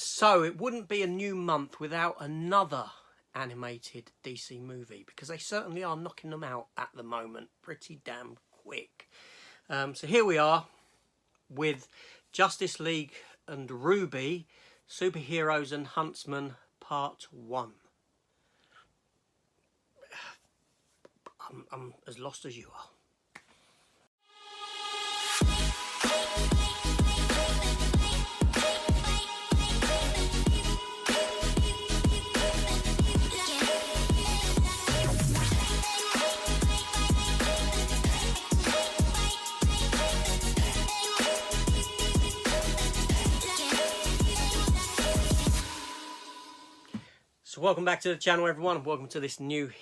So it wouldn't be a new month without another animated DC movie, because they certainly are knocking them out at the moment pretty damn quick. So here we are with Justice League and RWBY, Superheroes and Huntsmen Part 1. I'm as lost as you are. So welcome back to the channel, everyone, and welcome to this new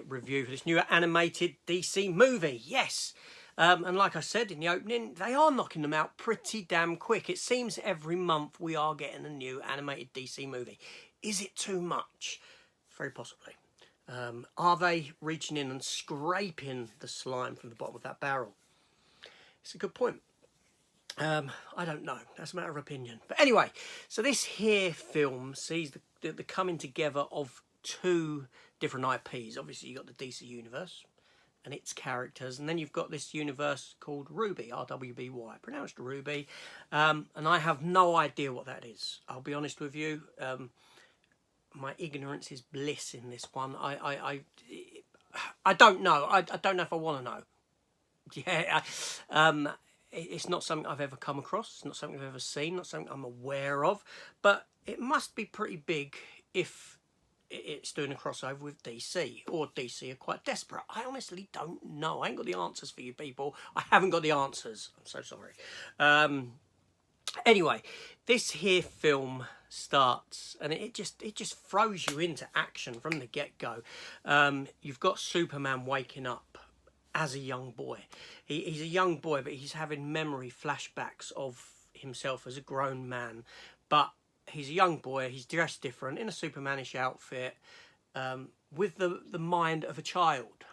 review for this new animated DC movie. Yes, and like I said in the opening, they are knocking them out pretty damn quick. It seems every month we are getting a new animated DC movie. Is it too much? Very possibly. Are they reaching in and scraping the slime from the bottom of that barrel? It's a good point. I don't know. That's a matter of opinion. But anyway, so this here film sees the coming together of two different IPs. Obviously, you've got the DC Universe and its characters, and then you've got this universe called RWBY, R-W-B-Y, pronounced RWBY, and I have no idea what that is. I'll be honest with you. My ignorance is bliss in this one. I don't know. I don't know if I want to know. Yeah. It's not something I've ever come across. It's not something I've ever seen. Not something I'm aware of. But it must be pretty big if it's doing a crossover with DC, or DC are quite desperate. I honestly don't know. I ain't got the answers for you people. I haven't got the answers. I'm so sorry. Anyway, this here film starts and it just throws you into action from the get-go. You've got Superman waking up as a young boy. He's a young boy, but he's having memory flashbacks of himself as a grown man. But he's a young boy, he's dressed different, in a Supermanish outfit, with the mind of a child,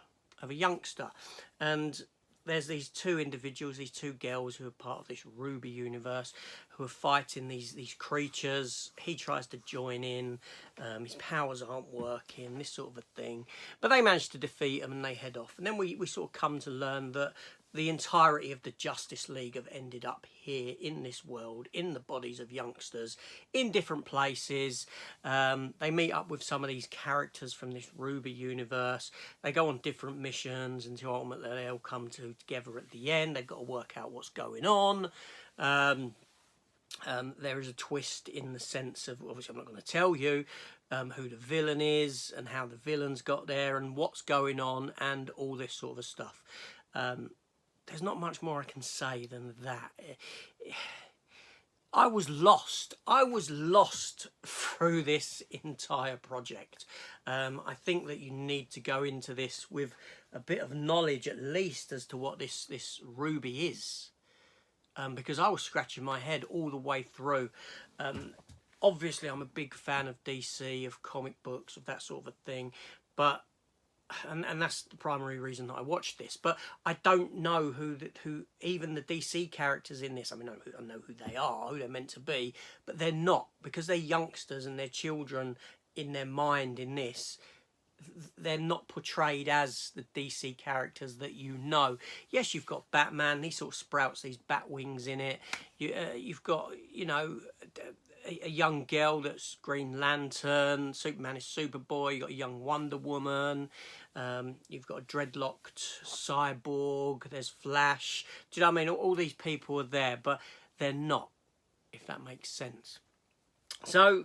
of a youngster. And there's these two individuals, these two girls who are part of this RWBY universe, who are fighting these creatures. He tries to join in, his powers aren't working, this sort of a thing. But they manage to defeat him and they head off. And then we sort of come to learn that the entirety of the Justice League have ended up here in this world, in the bodies of youngsters, in different places. They meet up with some of these characters from this RWBY universe. They go on different missions until ultimately they all come together at the end. They've got to work out what's going on. There is a twist in the sense of, obviously I'm not going to tell you who the villain is and how the villains got there and what's going on and all this sort of stuff. There's not much more I can say than that. I was lost. I was lost through this entire project. I think that you need to go into this with a bit of knowledge at least as to what this RWBY is. Because I was scratching my head all the way through. Obviously, I'm a big fan of DC, of comic books, of that sort of a thing. But and that's the primary reason that I watched this. But I don't know who even the DC characters in this. I mean, I know who they are, who they're meant to be, but they're not, because they're youngsters and they're children in their mind in this. They're not portrayed as the DC characters that you know. Yes, you've got Batman. He sort of sprouts these bat wings in it. You've got, you know, a young girl that's Green Lantern. Superman is Superboy. You've got a young Wonder Woman. You've got a dreadlocked Cyborg. There's Flash. Do you know what I mean? All these people are there, but they're not, if that makes sense. So,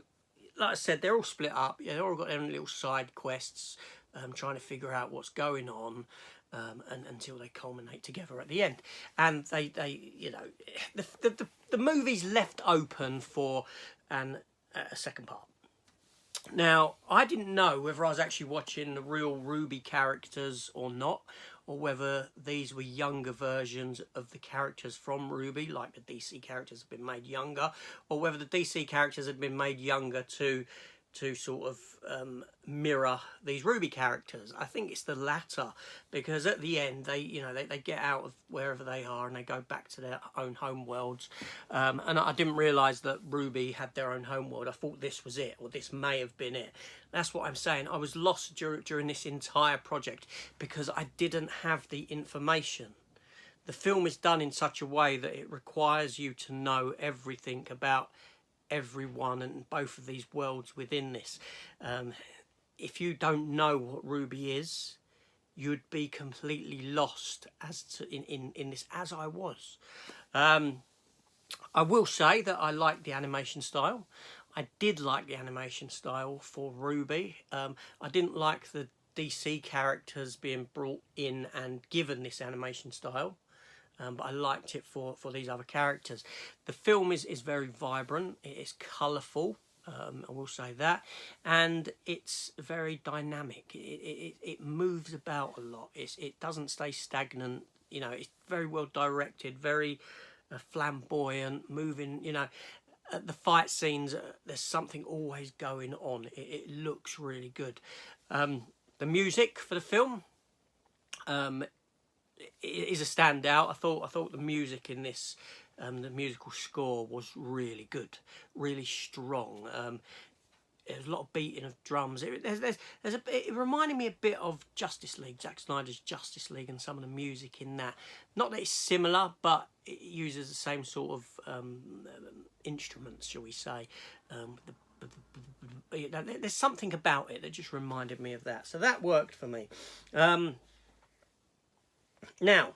like I said, they're all split up. Yeah, they've all got their own little side quests, trying to figure out what's going on, and until they culminate together at the end. And they you know, the movie's left open for a second part. Now, I didn't know whether I was actually watching the real RWBY characters or not, or whether these were younger versions of the characters from RWBY, like the DC characters have been made younger, or whether the DC characters had been made younger to to sort of mirror these RWBY characters. I think it's the latter, because at the end they, you know, they get out of wherever they are and they go back to their own home worlds. And I didn't realise that RWBY had their own home world. I thought this was it, or this may have been it. That's what I'm saying. I was lost during this entire project because I didn't have the information. The film is done in such a way that it requires you to know everything about everyone and both of these worlds within this. If you don't know what RWBY is, you'd be completely lost as to in this, as I was. I will say that I like the animation style. I did like the animation style for RWBY. I didn't like the DC characters being brought in and given this animation style. But I liked it for these other characters. The film is very vibrant. It is colourful, I will say that, and it's very dynamic. It moves about a lot. It doesn't stay stagnant. You know, it's very well directed, very flamboyant, moving. You know, the fight scenes, there's something always going on. It looks really good. The music for the film. It is a standout. I thought the music in this, the musical score was really good, really strong. There's a lot of beating of drums. It reminded me a bit of Justice League, Zack Snyder's Justice League, and some of the music in that. Not that it's similar, but it uses the same sort of instruments, shall we say. There's something about it that just reminded me of that. So that worked for me. Now,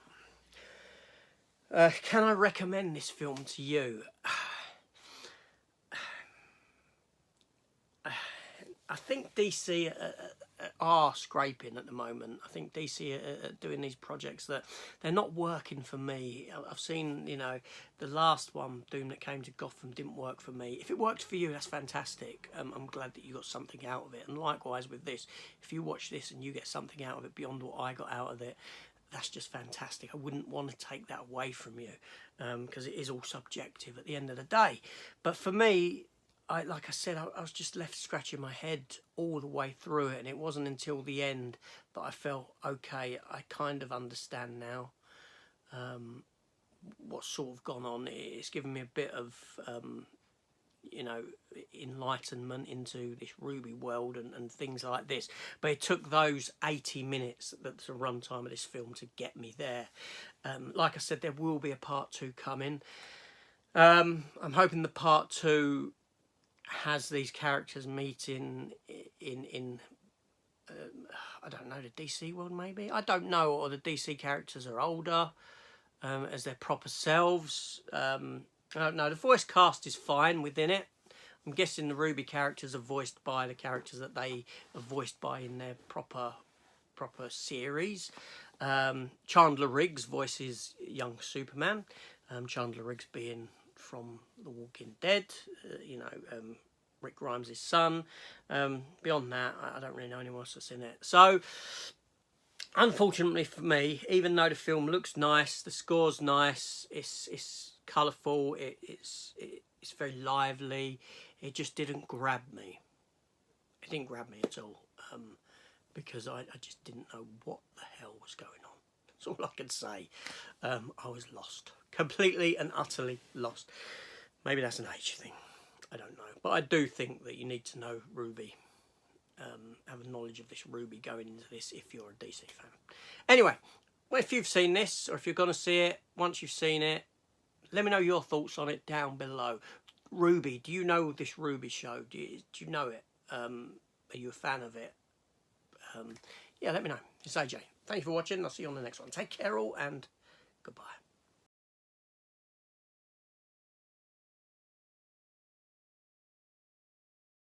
can I recommend this film to you? I think DC are scraping at the moment. I think DC are doing these projects that they're not working for me. I've seen, you know, the last one, Doom That Came to Gotham, didn't work for me. If it worked for you, that's fantastic. I'm glad that you got something out of it. And likewise with this, if you watch this and you get something out of it beyond what I got out of it, that's just fantastic. I wouldn't want to take that away from you, because it is all subjective at the end of the day. But for me, like I said, I was just left scratching my head all the way through it, and it wasn't until the end that I felt, okay, I kind of understand now what's sort of gone on. It's given me a bit of you know, enlightenment into this RWBY world and things like this. But it took those 80 minutes, that's the runtime of this film, to get me there. Like I said, there will be a part 2 coming. I'm hoping the part 2 has these characters meeting in I don't know, the DC world maybe? I don't know, or the DC characters are older as their proper selves. I don't know. The voice cast is fine within it. I'm guessing the RWBY characters are voiced by the characters that they are voiced by in their proper series. Chandler Riggs voices young Superman. Chandler Riggs being from The Walking Dead, you know, Rick Grimes' son. Beyond that, I don't really know anyone else that's in it. So, unfortunately for me, even though the film looks nice, the score's nice, it's colourful, it's very lively, it just didn't grab me. It didn't grab me at all, because I just didn't know what the hell was going on. That's all I can say. I was lost. Completely and utterly lost. Maybe that's an age thing. I don't know. But I do think that you need to know RWBY. Have a knowledge of this RWBY going into this if you're a DC fan. Anyway, well, if you've seen this, or if you're going to see it, once you've seen it, let me know your thoughts on it down below. RWBY, do you know this RWBY show? Do you know it? Are you a fan of it? Yeah, let me know. It's AJ. Thank you for watching. I'll see you on the next one. Take care all, and goodbye.